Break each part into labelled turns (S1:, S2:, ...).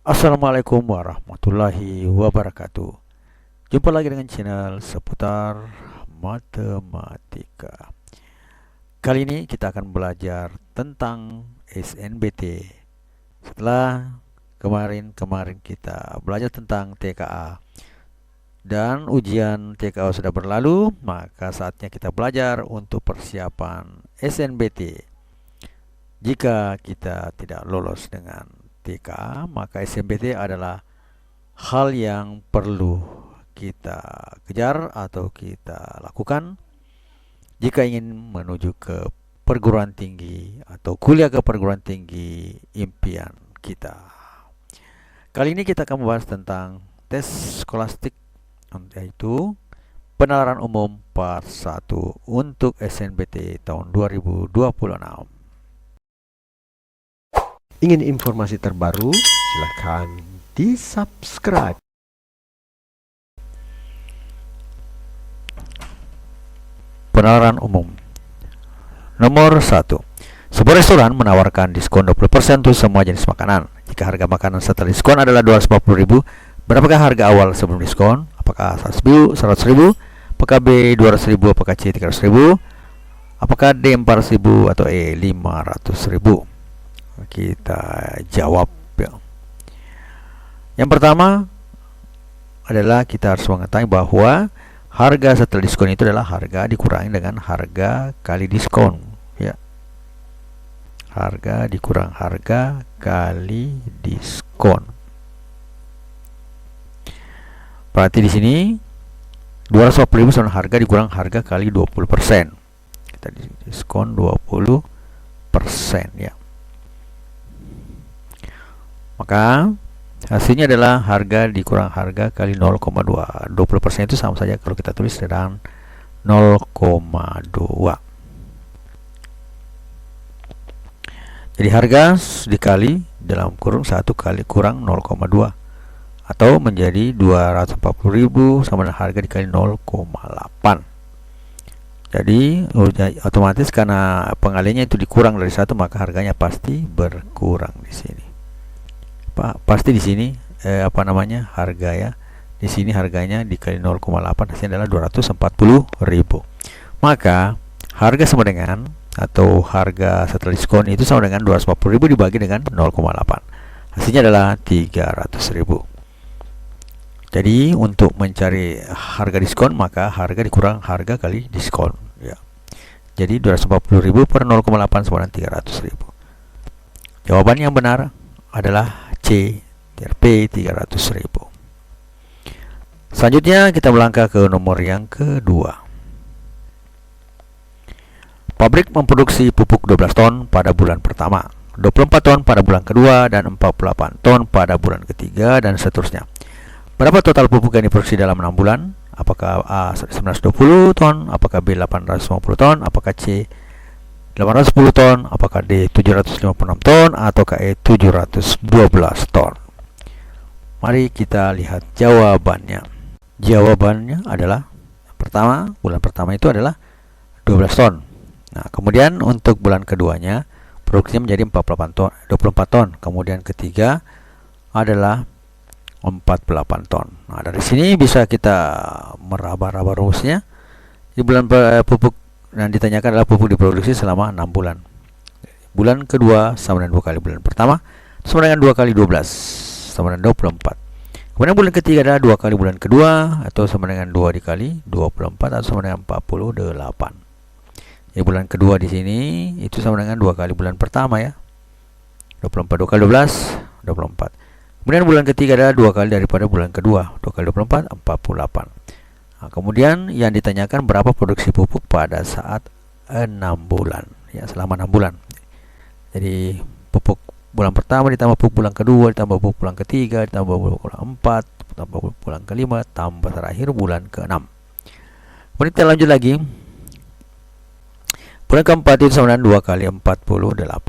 S1: Assalamualaikum warahmatullahi wabarakatuh. Jumpa lagi dengan channel seputar matematika. Kali ini kita akan belajar tentang SNBT. Setelah kemarin kita belajar tentang TKA dan ujian TKA sudah berlalu, maka saatnya kita belajar untuk persiapan SNBT. Jika kita tidak lolos dengan TKA, maka SNBT adalah hal yang perlu kita kejar atau kita lakukan jika ingin menuju ke perguruan tinggi atau kuliah ke perguruan tinggi impian kita. Kali ini kita akan membahas tentang tes skolastik, yaitu penalaran umum part 1 untuk SNBT tahun 2026.
S2: Ingin informasi terbaru? Silakan di-subscribe.
S1: Penalaran umum. Nomor 1. Sebuah restoran menawarkan diskon 20% untuk semua jenis makanan. Jika harga makanan setelah diskon adalah 250.000, berapakah harga awal sebelum diskon? Apakah 100.000, apakah B 200.000, apakah C 300.000, apakah D 400.000 atau E 500.000? Kita jawab ya. Yang pertama adalah kita harus mengetahui bahwa harga setelah diskon itu adalah harga dikurangi dengan harga kali diskon ya. Harga dikurang harga kali diskon. Berarti di sini 250.000 sama harga dikurang harga kali 20%. Kita diskon 20% ya. Maka hasilnya adalah harga dikurang harga kali 0,2. 20% itu sama saja kalau kita tulis dengan 0,2. Jadi harga dikali dalam kurung 1 kali kurang 0,2 atau menjadi 240.000 sama dengan harga dikali 0,8. Jadi otomatis karena pengaliannya itu dikurang dari 1, maka harganya pasti berkurang di sini. Pasti di sini harga ya. Di sini harganya dikali 0,8 hasilnya adalah 240.000. Maka harga sama dengan atau harga setelah diskon itu sama dengan 240.000 dibagi dengan 0,8. Hasilnya adalah 300.000. Jadi untuk mencari harga diskon maka harga dikurang harga kali diskon ya. Jadi 240.000 per 0,8 sama dengan 300.000. Jawaban yang benar adalah C, P 300.000. Selanjutnya kita melangkah ke nomor yang kedua. Pabrik memproduksi pupuk 12 ton pada bulan pertama, 24 ton pada bulan kedua, dan 48 ton pada bulan ketiga, dan seterusnya. Berapa total pupuk yang diproduksi dalam 6 bulan? Apakah A 920 ton, apakah B 850 ton, apakah C 810 ton, apakah D 756 ton, ataukah E 712 ton? Mari kita lihat jawabannya. Jawabannya adalah pertama, bulan pertama itu adalah 12 ton. Nah, kemudian untuk bulan keduanya produksinya menjadi 24 ton. Kemudian ketiga adalah 48 ton. Nah, dari sini bisa kita meraba-raba rumusnya. Di bulan pupuk yang ditanyakan adalah pupuk diproduksi selama 6 bulan. Bulan kedua sama dengan 2 kali bulan pertama, sama dengan 2 kali 12 sama dengan 24. Kemudian bulan ketiga adalah 2 kali bulan kedua, atau sama dengan 2 dikali 24 atau sama dengan 48. Jadi bulan kedua di sini itu sama dengan 2 kali bulan pertama ya. 24, 2 kali 12, 24. Kemudian bulan ketiga adalah 2 kali daripada bulan kedua, 2 kali 24, 48. Nah, kemudian yang ditanyakan berapa produksi pupuk pada saat 6 bulan ya, selama 6 bulan. Jadi pupuk bulan pertama ditambah pupuk bulan kedua, ditambah pupuk bulan ketiga, ditambah pupuk bulan 4, ditambah pupuk bulan kelima, tambah terakhir bulan ke-6. Kemudian kita lanjut lagi. Bulan keempat itu sama dengan 2 kali 48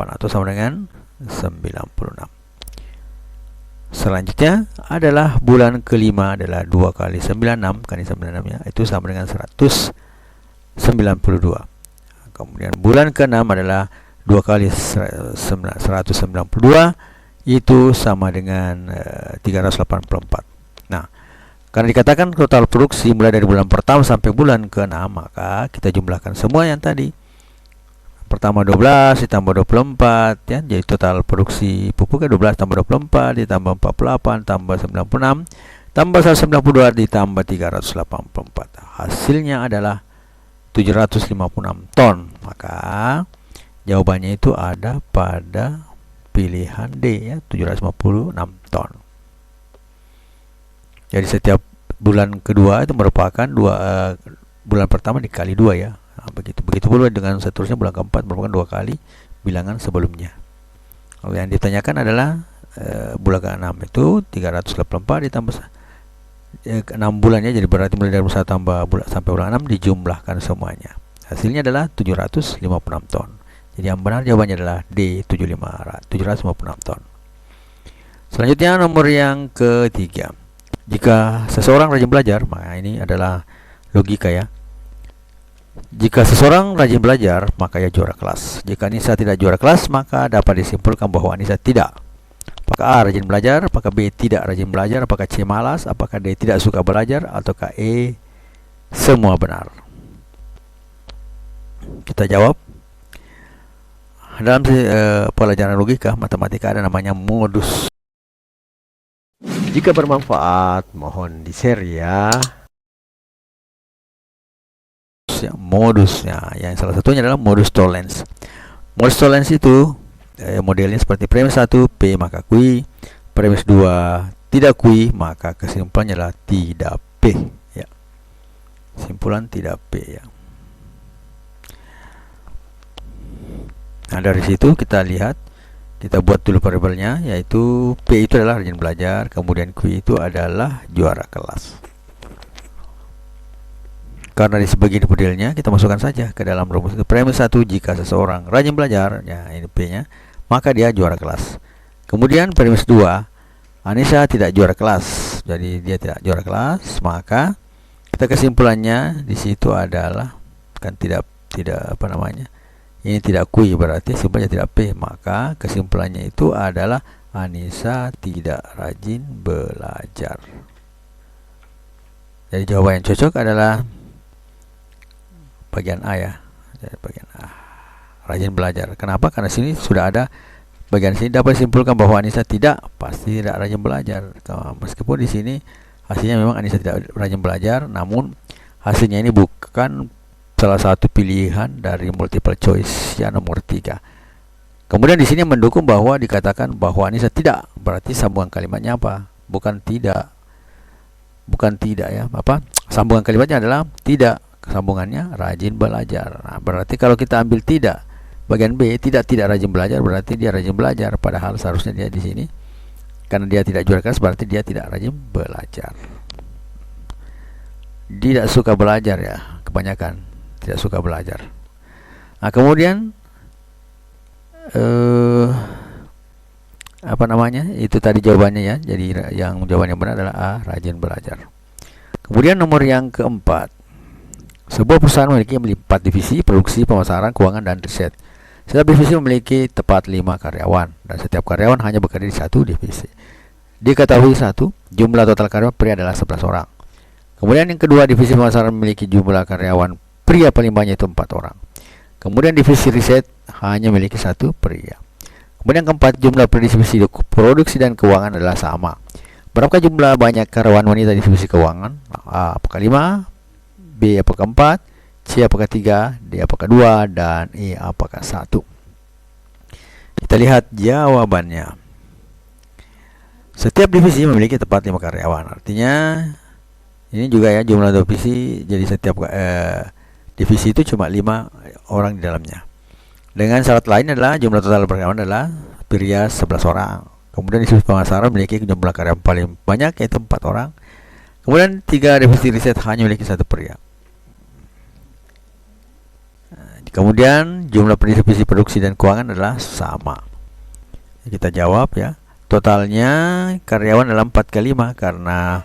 S1: atau sama dengan 96. Selanjutnya adalah bulan kelima adalah 2 kali 96 kali 96 ya, itu sama dengan 192. Kemudian bulan ke-6 adalah 2 kali 192 itu sama dengan 384. Nah, karena dikatakan total produksi mulai dari bulan pertama sampai bulan ke-6, maka kita jumlahkan semua yang tadi. Pertama 12 ditambah 24 ya, jadi total produksi pupuknya 12 tambah 24 ditambah 48 tambah 96 tambah 192 ditambah 384. Hasilnya adalah 756 ton. Maka jawabannya itu ada pada pilihan D ya, 756 ton. Jadi setiap bulan kedua itu merupakan bulan pertama dikali 2 ya. Nah, begitu pula dengan seterusnya bulan keempat merupakan 2 kali bilangan sebelumnya. Yang ditanyakan adalah bulan ke-6 itu 384 ditambah 6 bulannya, jadi berarti mulai dari bulan 1 tambah sampai bulan 6 dijumlahkan semuanya. Hasilnya adalah 756 ton. Jadi yang benar jawabannya adalah D, 756 ton. Selanjutnya nomor yang ketiga. Jika seseorang rajin belajar, maka ini adalah logika ya. Jika seseorang rajin belajar, maka ia juara kelas. Jika Anissa tidak juara kelas, maka dapat disimpulkan bahwa Anissa tidak. Apakah A rajin belajar, apakah B tidak rajin belajar, apakah C malas, apakah D tidak suka belajar, ataukah E semua benar? Kita jawab. Dalam pelajaran logika matematika ada namanya modus.
S2: Jika bermanfaat, mohon di-share ya.
S1: Modusnya, yang salah satunya adalah modus tollens. Modus tollens itu modelnya seperti premis 1 P maka Q, premis 2 tidak Q, maka kesimpulannya adalah tidak P ya. Simpulan tidak P ya. Nah, dari situ kita lihat, kita buat dulu variabelnya, yaitu P itu adalah rajin belajar, kemudian Q itu adalah juara kelas. Karena di sebagian modelnya kita masukkan saja ke dalam rumus itu. Premis 1, jika seseorang rajin belajar, ya ini P-nya, maka dia juara kelas. Kemudian premis 2, Anissa tidak juara kelas, jadi dia tidak juara kelas, maka kita kesimpulannya di situ adalah kan tidak apa namanya? Ini tidak Q, berarti simpulannya tidak P, maka kesimpulannya itu adalah Anissa tidak rajin belajar. Jadi jawaban yang cocok adalah bagian A ya. Jadi bagian A, rajin belajar. Kenapa? Karena sini sudah ada bagian sini dapat disimpulkan bahwa Anissa pasti tidak rajin belajar. Meskipun di sini hasilnya memang Anissa tidak rajin belajar, namun hasilnya ini bukan salah satu pilihan dari multiple choice yang nomor 3. Kemudian di sini mendukung bahwa dikatakan bahwa Anissa tidak, berarti sambungan kalimatnya apa? Bukan tidak ya. Apa? Sambungan kalimatnya adalah tidak, sambungannya rajin belajar. Nah, berarti kalau kita ambil tidak, bagian B tidak rajin belajar, berarti dia rajin belajar, padahal seharusnya dia di sini karena dia tidak juara kelas, berarti dia tidak rajin belajar. Tidak suka belajar ya, kebanyakan tidak suka belajar. Nah, kemudian apa namanya? Itu tadi jawabannya ya. Jadi yang jawabannya benar adalah A, rajin belajar. Kemudian nomor yang keempat. Sebuah perusahaan memiliki 4 divisi: produksi, pemasaran, keuangan, dan riset. Setiap divisi memiliki tepat 5 karyawan, dan setiap karyawan hanya bekerja di satu divisi. Diketahui satu, jumlah total karyawan pria adalah 11 orang. Kemudian yang kedua, divisi pemasaran memiliki jumlah karyawan pria paling banyak itu 4 orang. Kemudian divisi riset hanya memiliki 1 pria. Kemudian keempat, jumlah divisi produksi dan keuangan adalah sama. Berapa jumlah banyak karyawan wanita di divisi keuangan? A apakah 5, B apakah 4, C apakah 3, D apakah 2, dan E apakah 1? Kita lihat jawabannya. Setiap divisi memiliki tepat 5 karyawan. Artinya ini juga ya, jumlah divisi, jadi setiap divisi itu cuma 5 orang di dalamnya. Dengan syarat lain adalah jumlah total karyawan adalah pria 11 orang. Kemudian divisi pemasaran memiliki jumlah karyawan paling banyak yaitu 4 orang. Kemudian 3 divisi riset hanya memiliki 1 pria. Kemudian jumlah divisi produksi dan keuangan adalah sama. Kita jawab ya. Totalnya karyawan dalam 4 kali 5 karena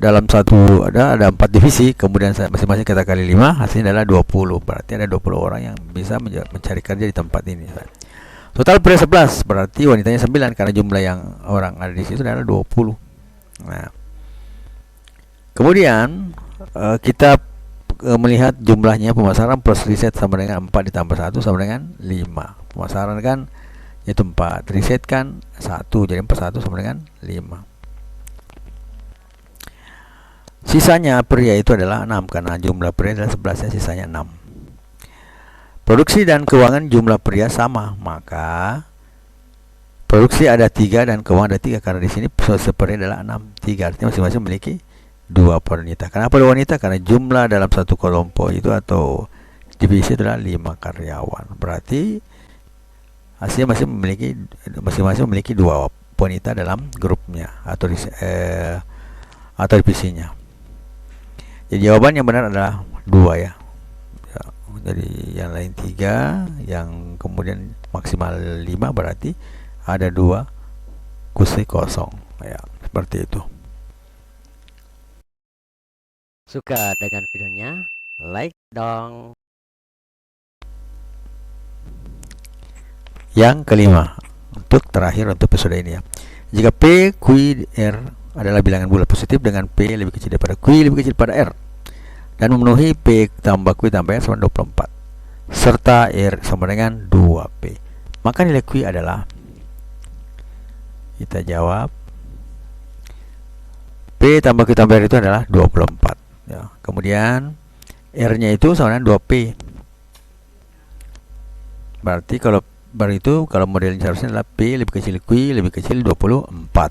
S1: dalam satu ada 4 divisi, kemudian masing-masing kita kali 5, hasilnya adalah 20. Berarti ada 20 orang yang bisa mencari kerja di tempat ini. Total pria 11 berarti wanitanya 9 karena jumlah yang orang ada di situ adalah 20. Nah, kemudian kita melihat jumlahnya pemasaran plus riset sama dengan 4 ditambah 1 sama dengan 5. Pemasaran kan yaitu 4, riset kan 1, jadi 41 sama dengan 5. Sisanya pria itu adalah 6 karena jumlah pria adalah 11 ya, sisanya 6. Produksi dan keuangan jumlah pria sama, maka produksi ada 3 dan keuangan ada 3 karena di sini pria adalah 6. 3 artinya masing-masing memiliki 2 wanita. Kenapa 2 wanita? Karena jumlah dalam satu kelompok itu atau divisi adalah 5 karyawan. Berarti hasilnya masing-masing memiliki 2 wanita dalam grupnya atau divisinya. Jadi jawaban yang benar adalah 2 ya. Jadi yang lain 3, yang kemudian maksimal 5, berarti ada 2 kursi kosong ya, seperti itu.
S2: Suka dengan videonya? Like dong.
S1: Yang kelima, terakhir untuk episode ini ya. Jika P, Q, R adalah bilangan bulat positif dengan P lebih kecil daripada Q lebih kecil daripada R dan memenuhi P tambah Q tambah R sama 24 serta R sama dengan 2P, maka nilai Q adalah, kita jawab, P tambah Q tambah R itu adalah 24 ya. Kemudian R nya itu sama dengan 2P, berarti kalau modelnya seharusnya adalah P lebih kecil Q lebih kecil 24.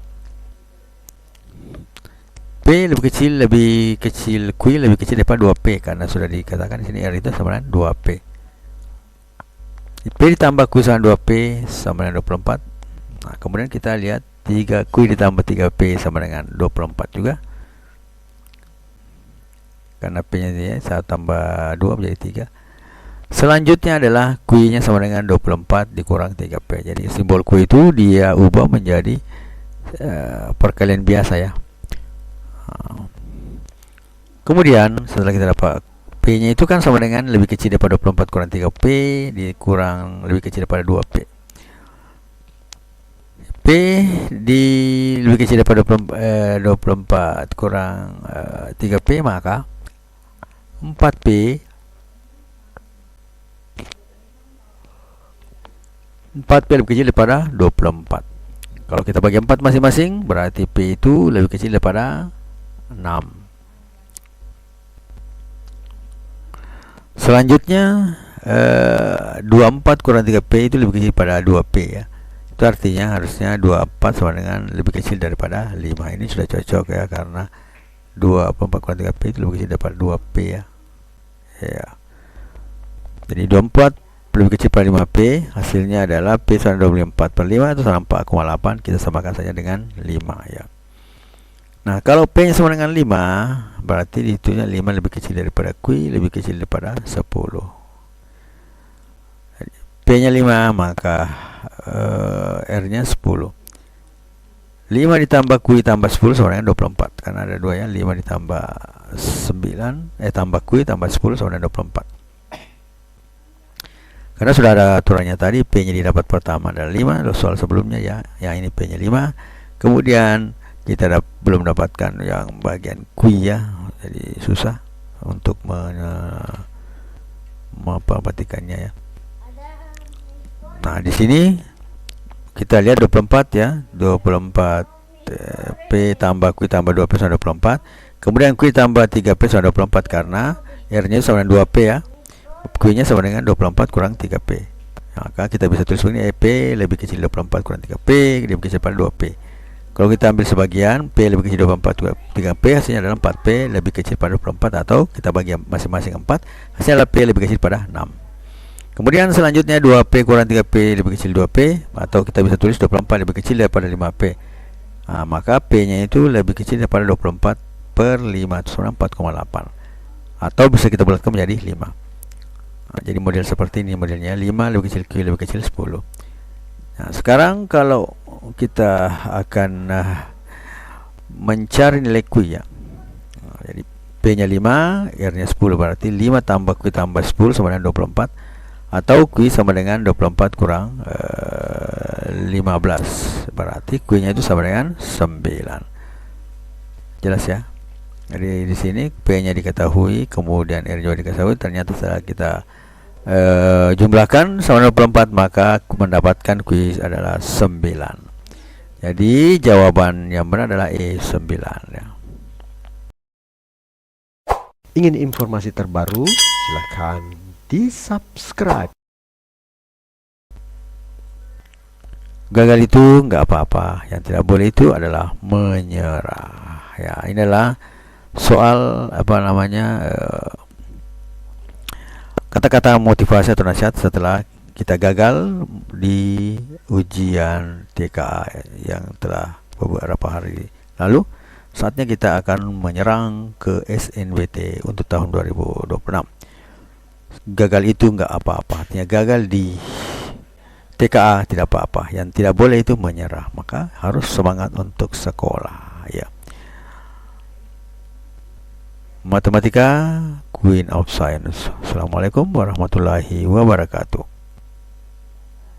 S1: P lebih kecil Q lebih kecil daripada 2P karena sudah dikatakan di sini R itu sama dengan 2P. P ditambah Q sama 2P sama dengan 24. Nah, kemudian kita lihat 3Q ditambah 3P sama dengan 24 juga. Karena P-nya ini 1 tambah 2 menjadi 3. Selanjutnya adalah Q-nya sama dengan 24 dikurang 3P. Jadi simbol Q itu dia ubah menjadi perkalian biasa ya. Kemudian setelah kita dapat P-nya itu kan sama dengan lebih kecil daripada 24 kurang 3P dikurang lebih kecil daripada 2P. P di lebih kecil daripada 24 kurang 3P, maka 4P lebih kecil daripada 24. Kalau kita bagi 4 masing-masing, berarti P itu lebih kecil daripada 6. Selanjutnya 24 kurang 3P itu lebih kecil daripada 2P ya. Itu artinya harusnya 24 sama dengan lebih kecil daripada 5. Ini sudah cocok ya, karena 24 kurang 3P itu lebih kecil daripada 2P ya. Jadi 24 lebih kecil daripada 5P, hasilnya adalah P sama 24/5 itu sama 4,8. Kita samakan saja dengan 5 ya. Nah, kalau P nya sama dengan 5, berarti dihitungnya 5 lebih kecil daripada Q lebih kecil daripada 10. P nya 5, maka R nya 10. 5 ditambah Q tambah 10 sama dengan 24. Karena ada 2 ya, 5 ditambah 9 tambah Q tambah 10 sama dengan 24. Karena sudah ada aturannya tadi, P nya didapat pertama adalah 5, soal sebelumnya ya, yang ini P nya 5. Kemudian kita belum dapatkan yang bagian Q ya, jadi susah untuk memperhatikannya ya. Nah, di sini kita lihat 24 ya, 24 P tambah Q tambah 2P sama 24. Kemudian Q tambah 3P sama 24 karena R nya sama dengan 2P ya, Q nya sama dengan 24 kurang 3P. Maka kita bisa tulis begini, P lebih kecil 24 kurang 3P lebih kecil daripada 2P. Kalau kita ambil sebagian, P lebih kecil 24 3P, hasilnya adalah 4P lebih kecil pada 24, atau kita bagi masing-masing 4, hasilnya adalah P lebih kecil pada 6. Kemudian selanjutnya 2P kurang 3P lebih kecil 2P, atau kita bisa tulis 24 lebih kecil daripada 5P. Nah, maka P nya itu lebih kecil daripada 24/5 itu sama 4,8, atau bisa kita bulatkan menjadi 5. Nah, jadi model seperti ini modelnya, 5 lebih kecil Q lebih kecil 10. Nah, sekarang kalau kita akan mencari nilai Q ya. Nah, jadi P nya 5, R nya 10, berarti 5 tambah Q tambah 10 sama dengan 24, Atau Q sama dengan 24 kurang 15. Berarti Q-nya itu sama dengan 9. Jelas ya? Jadi di sini P-nya diketahui, kemudian R-nya diketahui. Ternyata setelah kita jumlahkan sama 24, maka mendapatkan Q adalah 9. Jadi jawaban yang benar adalah E9 ya.
S3: Ingin informasi terbaru? Silahkan di-subscribe.
S1: Gagal itu nggak apa-apa, yang tidak boleh itu adalah menyerah. Ya, inilah soal kata-kata motivasi atau nasihat setelah kita gagal di ujian TKA yang telah beberapa hari lalu. Saatnya kita akan menyerang ke SNBT untuk tahun 2026. Gagal itu nggak apa-apa, artinya gagal di TKA tidak apa-apa. Yang tidak boleh itu menyerah, maka harus semangat untuk sekolah ya. Matematika, Queen of Science. Assalamualaikum warahmatullahi wabarakatuh.